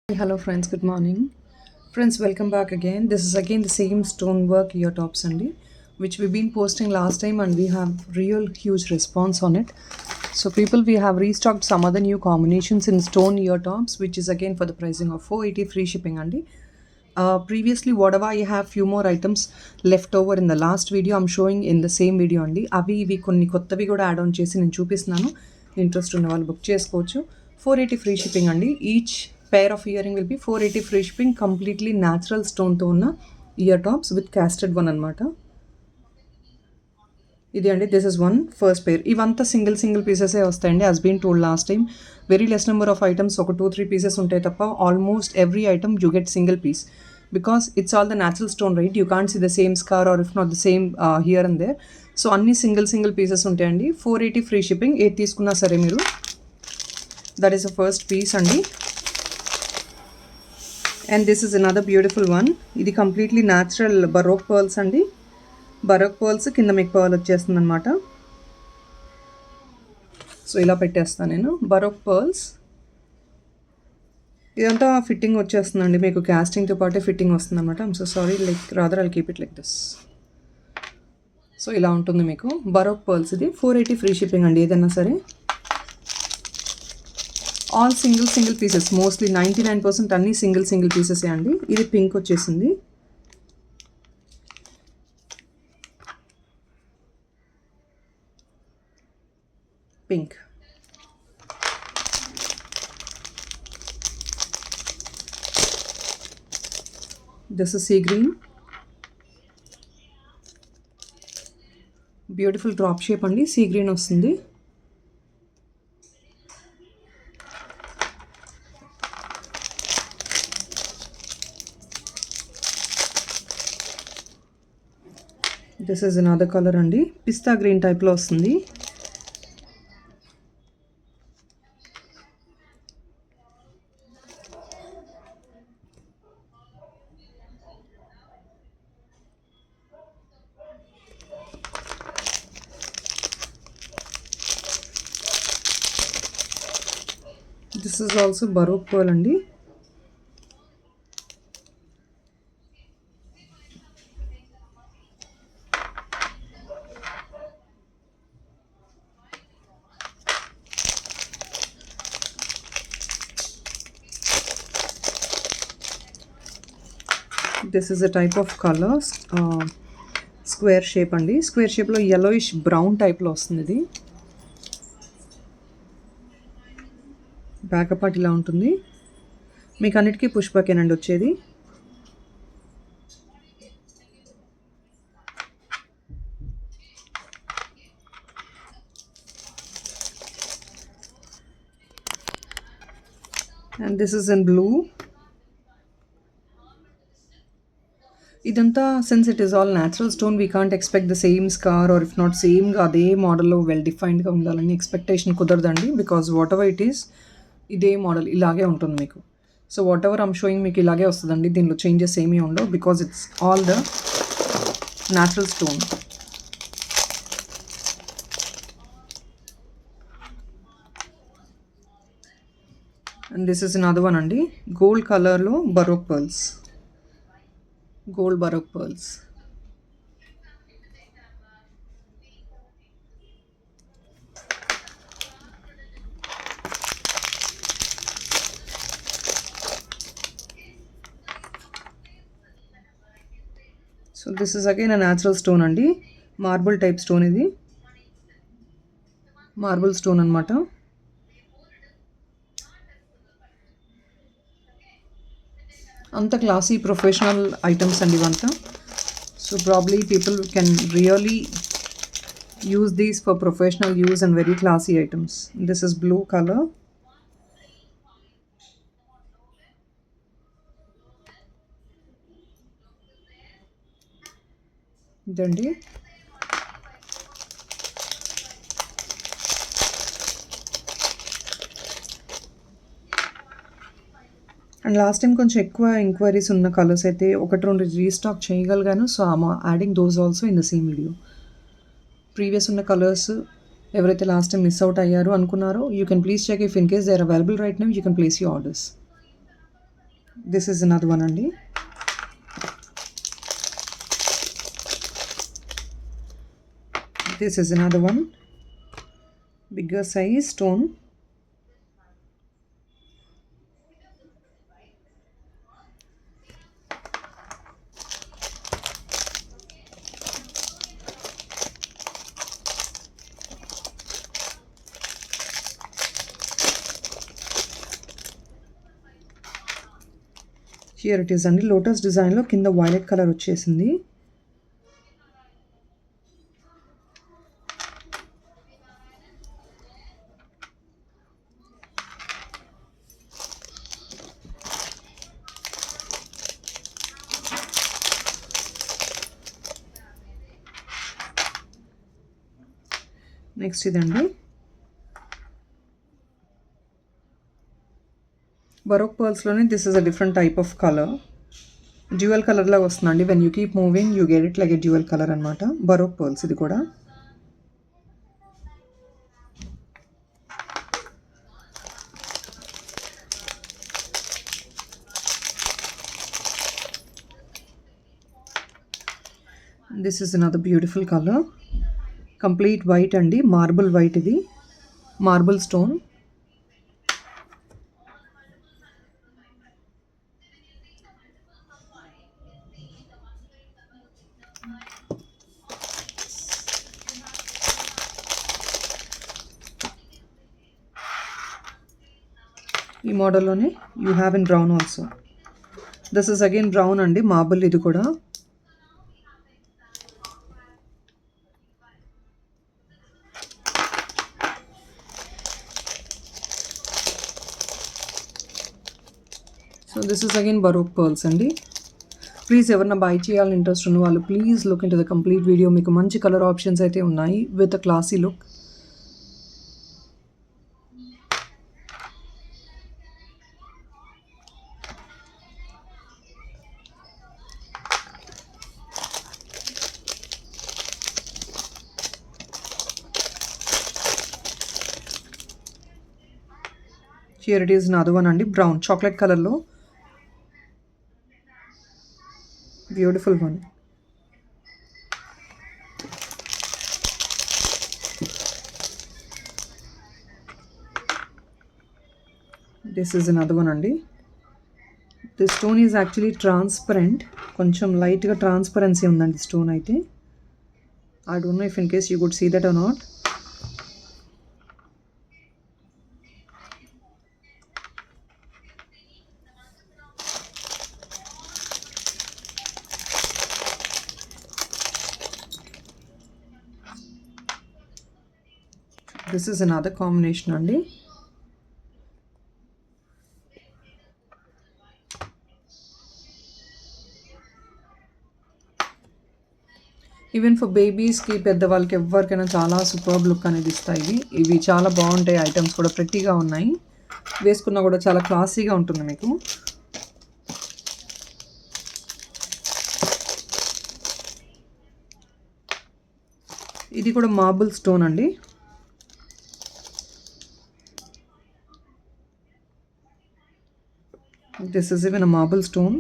Hello friends, good morning. Friends, welcome back again. This is again the same stonework ear tops Sunday, which we've been posting last time and we have real huge response on it. So people, we have restocked some other new combinations in stone ear tops, which is again for the pricing of 480 free shipping Andy. Previously whatever I have few more items left over in the last video I'm showing in the same video అండి అవి ఇవి కొన్ని కొత్తవి కూడా add on చేసి నేను చూపిస్తున్నాను interest ఉన్న వాళ్ళు బుక్ చేసుకోవచ్చు 480 ఫ్రీ షిప్పింగ్ అండి each pair of earring will be 480 free shipping completely natural stone తో ఉన్న ear tops with casted one అనమాట ఇది అండి this is one first pair ఇవంతా సింగిల్ పీసెసే వస్తాయండి has been told last time very less number of items ఒక 2-3 pieces ఉంటాయి తప్ప almost every item you get single piece because it's all the natural stone right you can't see the same scar or if not the same here and there so అన్ని single pieces ఉంటాయండి 480 free shipping ఏది తీసుకున్నా సరే మీరు that is the first piece అండి and this is another beautiful one ఇది completely natural baroque pearls అండి baroque pearls కింద మీకు పర్ల్ వచ్చేస్తుంది అనమాట సో ఇలా పెట్టేస్తాను నేను బరోక్ పర్ల్స్ ఇదంతా ఫిట్టింగ్ వచ్చేస్తుందండి మీకు క్యాస్టింగ్తో పాటే ఫిట్టింగ్ వస్తుంది అనమాట I'm so sorry like rather I'll keep it like this so ఇలా ఉంటుంది మీకు బరోక్ పర్ల్స్ ఇది 480 ఫ్రీ షిప్పింగ్ అండి ఏదైనా సరే ఆల్ సింగిల్ పీసెస్ మోస్ట్లీ 99% అన్ని సింగిల్ పీసెసే అండి ఇది పింక్ వచ్చేసింది pink this is sea green beautiful drop shape అండి సీ గ్రీన్ వస్తుంది దిస్ ఇస్ అనదర్ కలర్ అండి పిస్తా గ్రీన్ టైప్లో వస్తుంది this is also baroque pearl అండి this is a type of colours square shape అండి స్క్వేర్ షేప్లో yellowish బ్రౌన్ టైప్లో వస్తుంది ఇది బ్యాక్ పార్ట్ ఇలా ఉంటుంది మీకు అన్నిటికీ పుష్పకేనండి వచ్చేది and this is in blue ఇదంతా since it is all natural stone we can't expect the same scar or if not సేమ్గా అదే మోడల్లో వెల్ డిఫైన్డ్గా ఉండాలని ఎక్స్పెక్టేషన్ కుదరదండి because whatever it is ఇదే మోడల్ ఇలాగే ఉంటుంది మీకు so whatever I'm showing మీకు ఇలాగే వస్తుందండి దీనిలో చేంజెస్ ఏమీ ఉండవు because it's all the natural stone and this is another one అండి గోల్డ్ కలర్లో baroque pearls gold baroque pearls so this is again a natural stone andi marble type stone ఇది marble stone అన్నమాట అంత classy professional items అండి ఇవంతా so probably people can really use these for professional use and very classy items this is blue colour ఇదండి and last time కొంచెం ఎక్కువ enquiries ఉన్న colours అయితే 1-2 రీస్టాక్ చేయగలిగాను so I'm adding those also in the same video previous ఉన్న colours ఎవరైతే last time miss out అయ్యారో అనుకున్నారో you can please check if in case they are available right now you can place you orders This is another one andi. This is another one, bigger size stone. Here it is అండి, lotus డిజైన్లో కింద violet colour వచ్చేసింది. Next ఇదండి, baroque పర్ల్స్లోనే this is a different type of colour, dual colour లాగా వస్తుందండి. When you keep moving you get it like a dual colour అనమాట. Baroque pearls ఇది కూడా. This is another beautiful colour, complete white అండి, marble white, ఇది marble stone. ఈ మోడల్లోనే you have in brown also. This is again brown అండి, marble ఇది కూడా. So this is again baroque pearls అండి. ప్లీజ్ ఎవరన్నా బై చేయాలని ఇంట్రెస్ట్ ఉన్న వాళ్ళు please look into the complete video. మీకు మంచి కలర్ ఆప్షన్స్ అయితే ఉన్నాయి with a classy look. Here it is another one అండి, బ్రౌన్ చాక్లెట్ కలర్లో, beautiful one. This is another one అండి. This stone is actually transparent, కొంచెం లైట్గా transparency ఉందండి స్టోన్ అయితే. I don't know if in case you could see that or not. This is another combination అండి. Even for బేబీస్కి, పెద్దవాళ్ళకి ఎవరికైనా చాలా superb look అనేది ఇస్తాయి. ఇవి చాలా బాగుంటాయి, ఐటమ్స్ కూడా ప్రెట్టీగా ఉన్నాయి, వేసుకున్నా కూడా చాలా క్లాసీగా ఉంటుంది మీకు. ఇది కూడా మార్బుల్ స్టోన్ అండి. This is even a marble stone.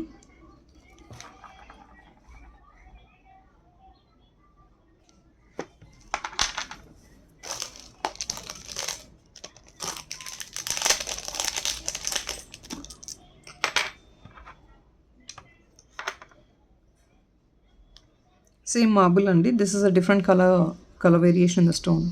Same marble andi. This is a different color variation in the stone.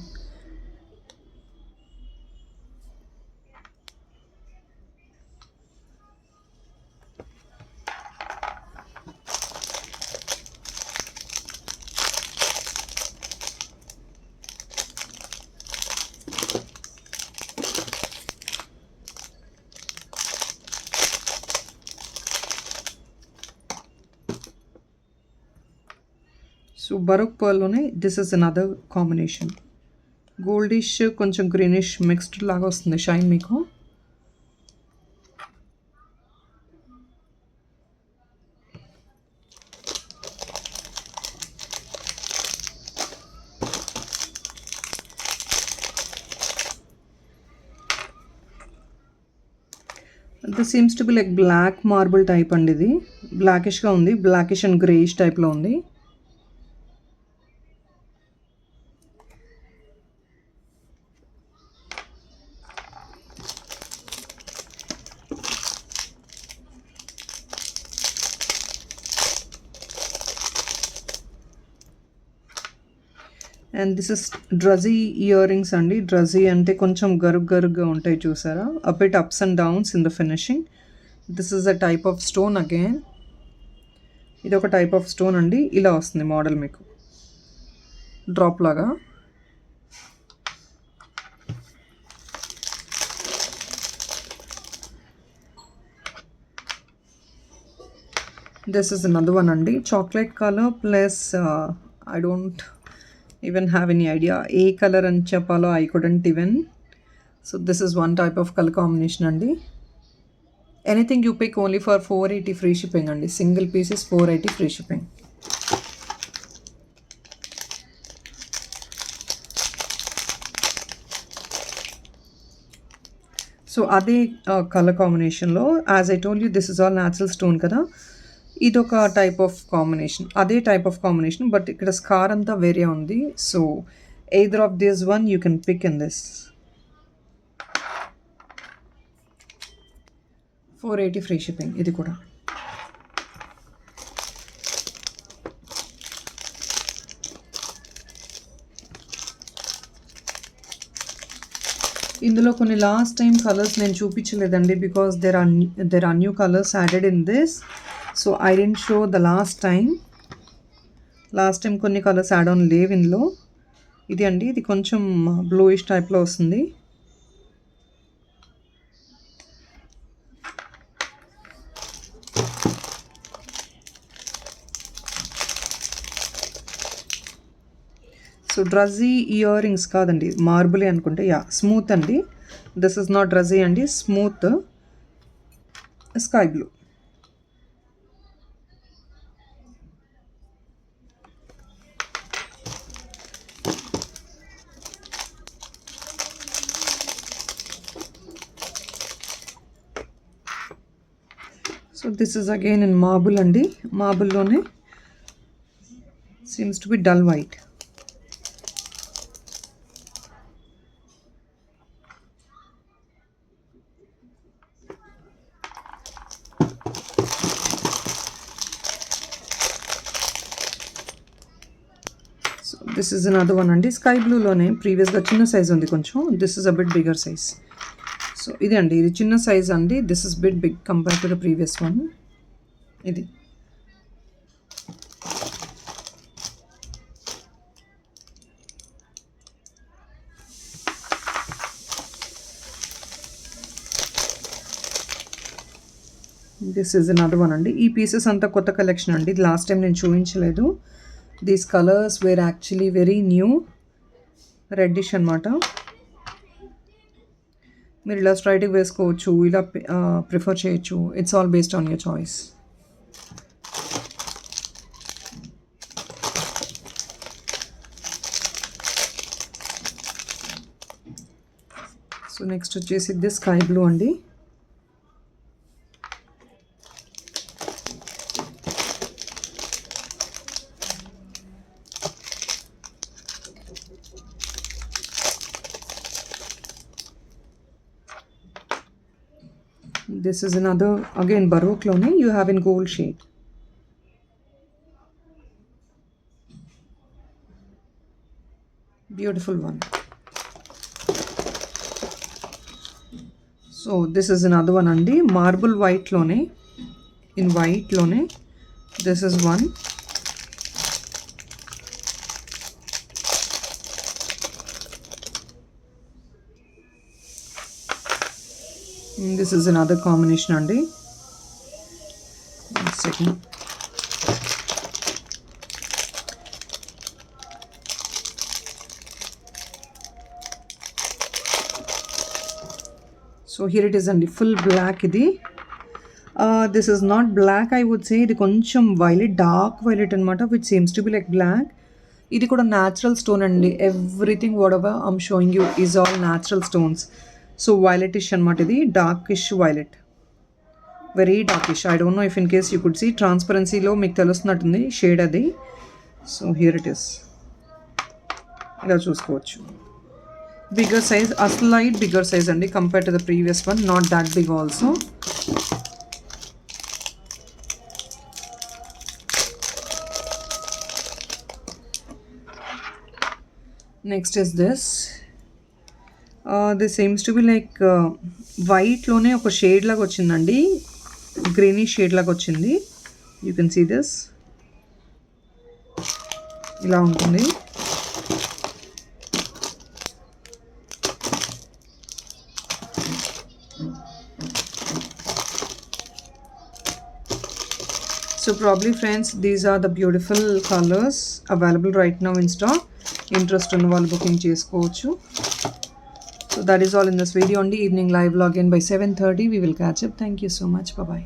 So baroque పర్ల్లోనే this is another combination, goldish కొంచెం గ్రీనిష్ మిక్స్డ్ లాగా వస్తుంది షైన్ మీకు. This seems to be like black marble type అండి. ఇది బ్లాకిష్గా ఉంది, blackish and greyish టైప్లో ఉంది. And this is druzy earrings అండి. డ్రజీ అంటే కొంచెం గరుగ్గా ఉంటాయి చూసారా, a bit ups and downs in the finishing. This is a type of stone again. ఇది ఒక టైప్ ఆఫ్ స్టోన్ అండి. ఇలా వస్తుంది మోడల్ మీకు డ్రాప్ లాగా. దిస్ ఇస్ అనదర్ వన్ అండి. Chocolate colour plus I don't even have any idea A colour అని చెప్పాలో, I couldn't even. So this is one type of color combination అండి. Anything you pick only for 480 free shipping అండి. Single pieces 480 free shipping. So అదే colour కాంబినేషన్లో as I told you this is all natural stone కదా, ఇదొక type of combination, అదే type of combination, but ఇక్కడ స్కార్ అంతా వేరే ఉంది. So either of this one you can pick in this. 480 free shipping ఇది కూడా. ఇందులో కొన్ని లాస్ట్ టైం కలర్స్ నేను చూపించలేదండి, because there are new colours added in this. So I dent show the last time కొన్ని కలర్స్ యాడ్ ఆన్ లేవ్ ఇందులో. ఇది అండి, ఇది కొంచెం బ్లూయిష్ టైప్లో వస్తుంది. సో డ్రజీ ఇయర్ రింగ్స్ కాదండి, మార్బులే అనుకుంటే. యా, స్మూత్ అండి. దిస్ ఇస్ నాట్ డ్రజీ అండి, smooth sky blue. So this is again in marble అండి. మార్బుల్లోనే seems to be dull white. So this is another one అండి. స్కై బ్లూలోనే ప్రీవియస్గా చిన్న సైజ్ ఉంది కొంచెం. This is a bit bigger size. So ఇది అండి, ఇది చిన్న సైజ్ అండి. This is bit big compare to the previous one. ఇది దిస్ ఈజ్ అనదర్ వన్ అండి. ఈ పీసెస్ అంతా కొత్త కలెక్షన్ అండి, ఇది లాస్ట్ టైం నేను చూపించలేదు. These colours were actually very new, reddish అనమాట. మీరు ఇలా స్ట్రైట్గా వేసుకోవచ్చు, ఇలా ప్రిఫర్ చేయొచ్చు. It's all based on your choice. So next వచ్చేసి ఇది స్కై బ్లూ అండి. This is another, again Baroque lone, you have in gold shade. Beautiful one. So this is another one andi, marble white lone, in white lone. This is one. This is another combination andi. One second. So here it is andi, full black idi. This is not black, I would say. Idi koncham violet, dark violet anamata, which seems to be like black. Idi kuda natural stone andi. Everything whatever I'm showing you is all natural stones. So violetish anamata, idi darkish violet. Very darkish. I don't know if in case you could see ట్రాన్స్పరెన్సీలో మీకు తెలుస్తున్నట్టుంది shade అది. So here it is, ఇలా చూసుకోవచ్చు. Bigger size, a slight bigger size అండి compare to the previous one, not that big also. Next is this seems to be like వైట్లోనే ఒక shade లాగా వచ్చిందండి, గ్రీనీ షేడ్ లాగా వచ్చింది. యూ కెన్ సీ దిస్, ఇలా ఉంటుంది. So probably friends, these are the beautiful colors available right now in stock. Interest ఉన్న వాళ్ళు బుకింగ్ చేసుకోవచ్చు. So that is all in this video. On the evening live login by 7:30 we will catch up. Thank you so much. Bye bye.